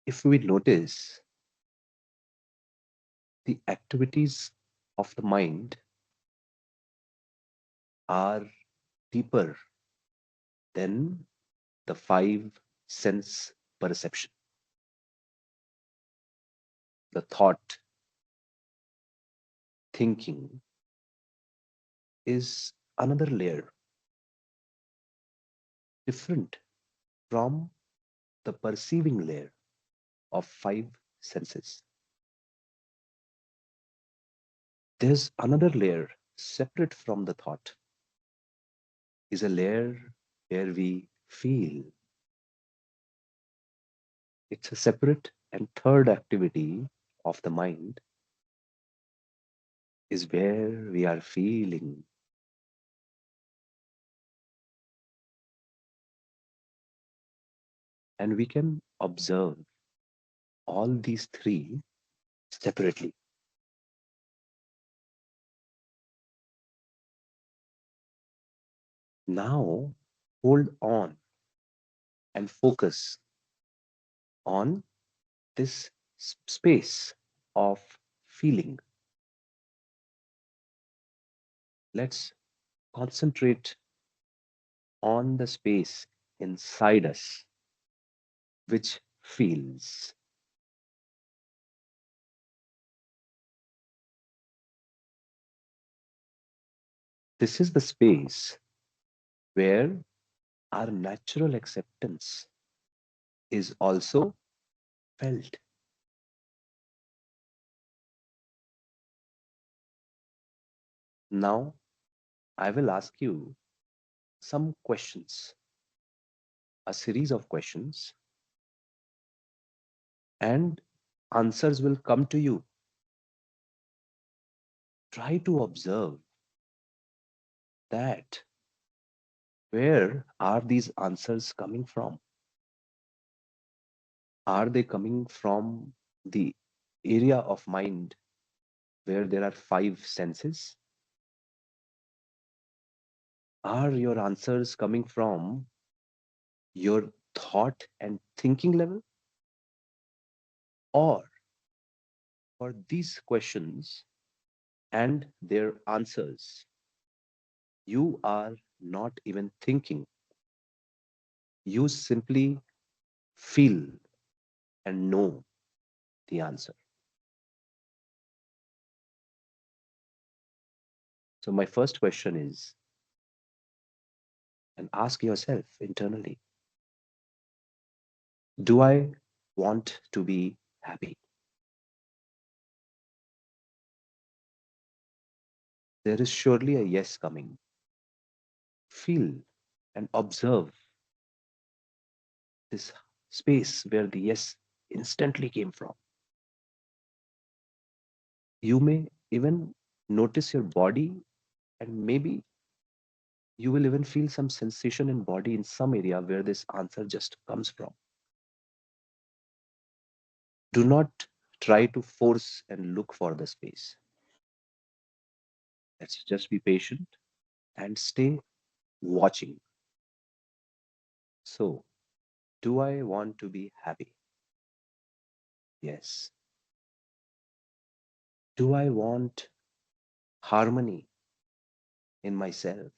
If we notice the activities of the mind are deeper than the five sense perception, the thought, thinking is another layer different from the perceiving layer of five senses. There's another layer separate from the thought, is a layer where we feel. It's a separate and third activity of the mind is where we are feeling. And we can observe all these three separately. Now, hold on and focus on this space of feeling. Let's concentrate on the space inside us which feels. This is the space where our natural acceptance is also felt. Now, I will ask you some questions, a series of questions, and answers will come to you. Try to observe that where are these answers coming from? Are they coming from the area of mind where there are five senses? Are your answers coming from your thought and thinking level? Or for these questions and their answers, you are not even thinking. You simply feel and know the answer. So, my first question is, and ask yourself internally, do I want to be happy? There is surely a yes coming. Feel and observe this space where the yes instantly came from. You may even notice your body, and maybe you will even feel some sensation in body in some area where this answer just comes from. Do not try to force and look for the space. Let's just be patient and stay watching. So, do I want to be happy? Yes. Do I want harmony in myself?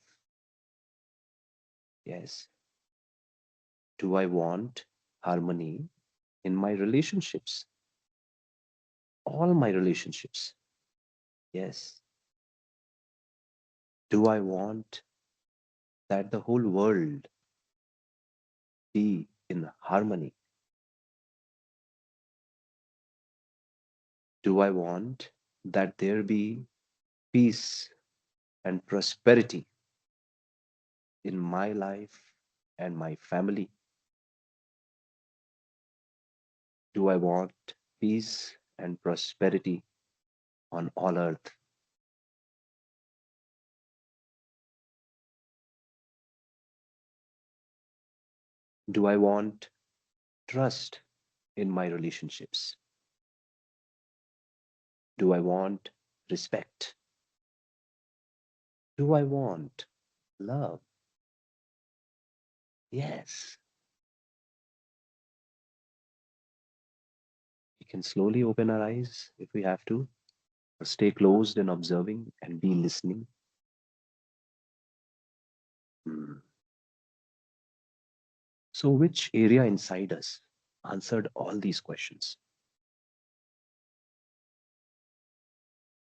Yes. Do I want harmony in my relationships? All my relationships? Yes. Do I want that the whole world be in harmony? Do I want that there be peace and prosperity in my life and my family? Do I want peace and prosperity on all earth? Do I want trust in my relationships? Do I want respect? Do I want love? Yes. We can slowly open our eyes if we have to, or stay closed and observing and be listening. Hmm. So, which area inside us answered all these questions?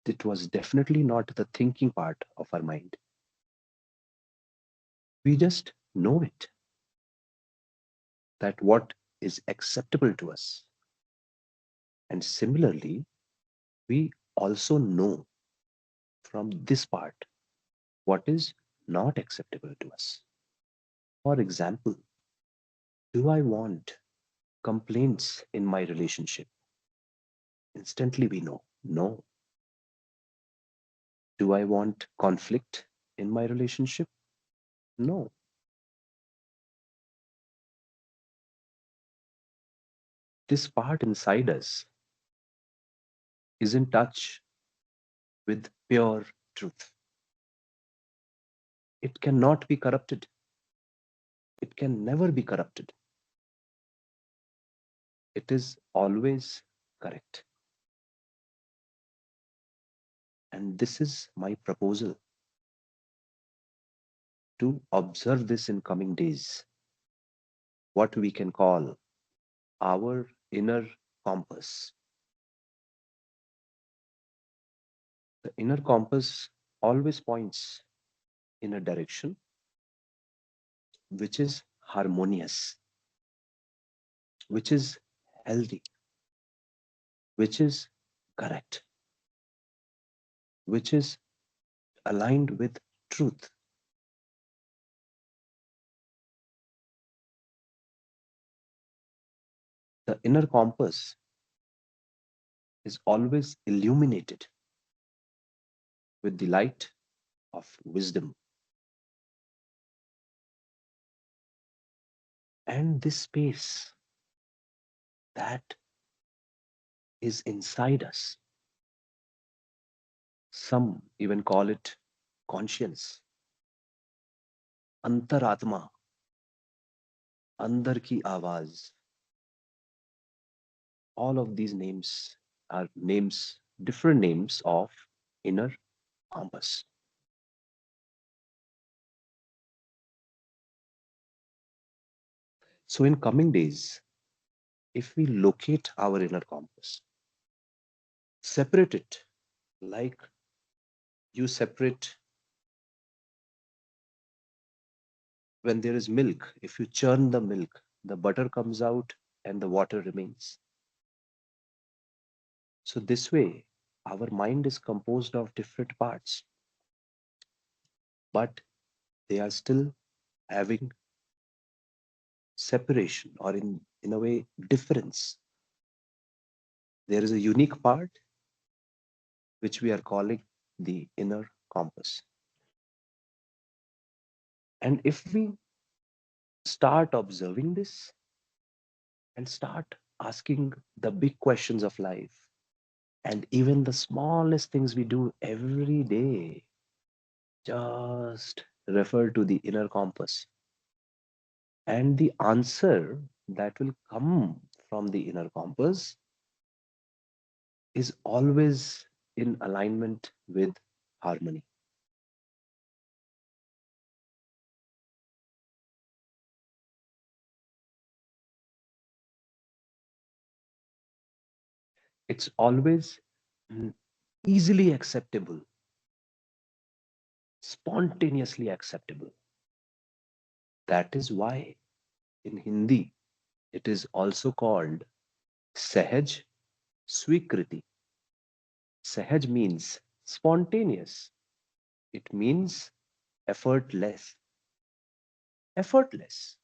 It was definitely not the thinking part of our mind. We just know it, that what is acceptable to us. And similarly, we also know from this part what is not acceptable to us. For example, do I want complaints in my relationship? Instantly we know, no. Do I want conflict in my relationship? No. This part inside us is in touch with pure truth. It cannot be corrupted. It can never be corrupted. It is always correct. And this is my proposal, to observe this in coming days, what we can call our inner compass. The inner compass always points in a direction which is harmonious, which is healthy, which is correct, which is aligned with truth. The inner compass is always illuminated with the light of wisdom. And this space that is inside us, some even call it conscience, अंतरात्मा, अंदर की आवाज. All of these names are names, different names of inner compass. So in coming days, if we locate our inner compass, separate it like you separate when there is milk. If you churn the milk, the butter comes out and the water remains. So this way, our mind is composed of different parts, but they are still having separation, or in a way difference. There is a unique part which we are calling the inner compass. And if we start observing this and start asking the big questions of life, and even the smallest things we do every day, just refer to the inner compass, and the answer that will come from the inner compass is always in alignment with harmony. It's always mm, easily acceptable, spontaneously acceptable. That is why in Hindi it is also called Sahaj Swikriti. Sahaj means spontaneous. It means effortless. Effortless.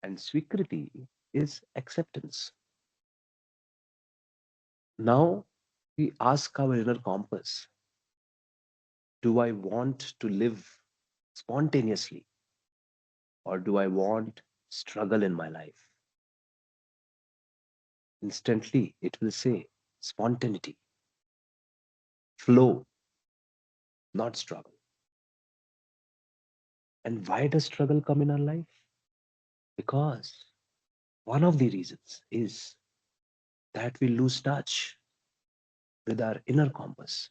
And Swikriti is acceptance. Now we ask our inner compass, do I want to live spontaneously, or do I want struggle in my life? Instantly it will say spontaneity, flow, not struggle. And why does struggle come in our life? Because one of the reasons is that we lose touch with our inner compass.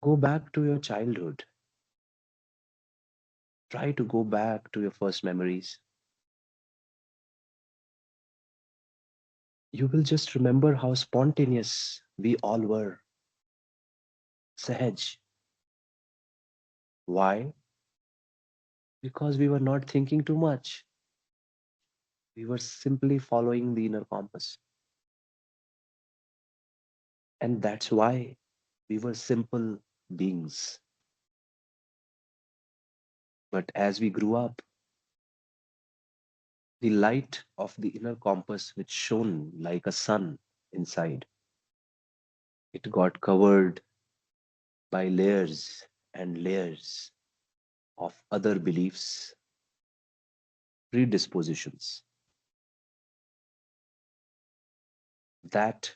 Go back to your childhood. Try to go back to your first memories. You will just remember how spontaneous we all were. Sahaj. Why? Because we were not thinking too much. We were simply following the inner compass. And that's why we were simple beings. But as we grew up, the light of the inner compass, which shone like a sun inside, it got covered by layers and layers of other beliefs, predispositions that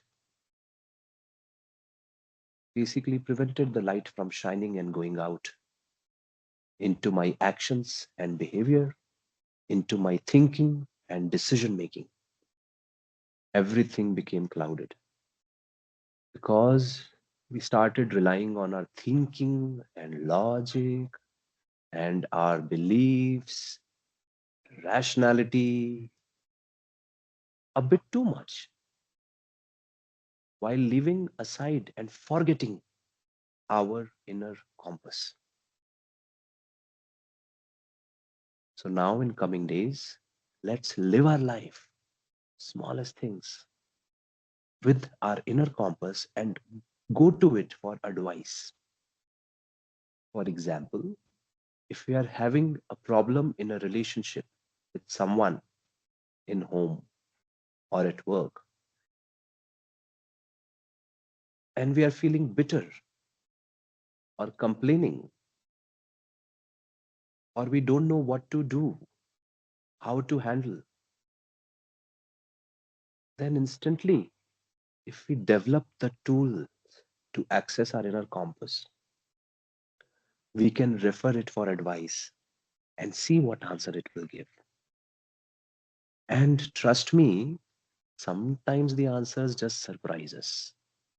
basically prevented the light from shining and going out into my actions and behavior, into my thinking and decision making. Everything became clouded because we started relying on our thinking and logic and our beliefs, rationality a bit too much, while leaving aside and forgetting our inner compass. So now, in coming days, let's live our life, smallest things, with our inner compass and go to it for advice. For example, if we are having a problem in a relationship with someone in home or at work, and we are feeling bitter or complaining, or we don't know what to do, how to handle, then instantly, if we develop the tool to access our inner compass, we can refer it for advice and see what answer it will give. And trust me, sometimes the answers just surprise us.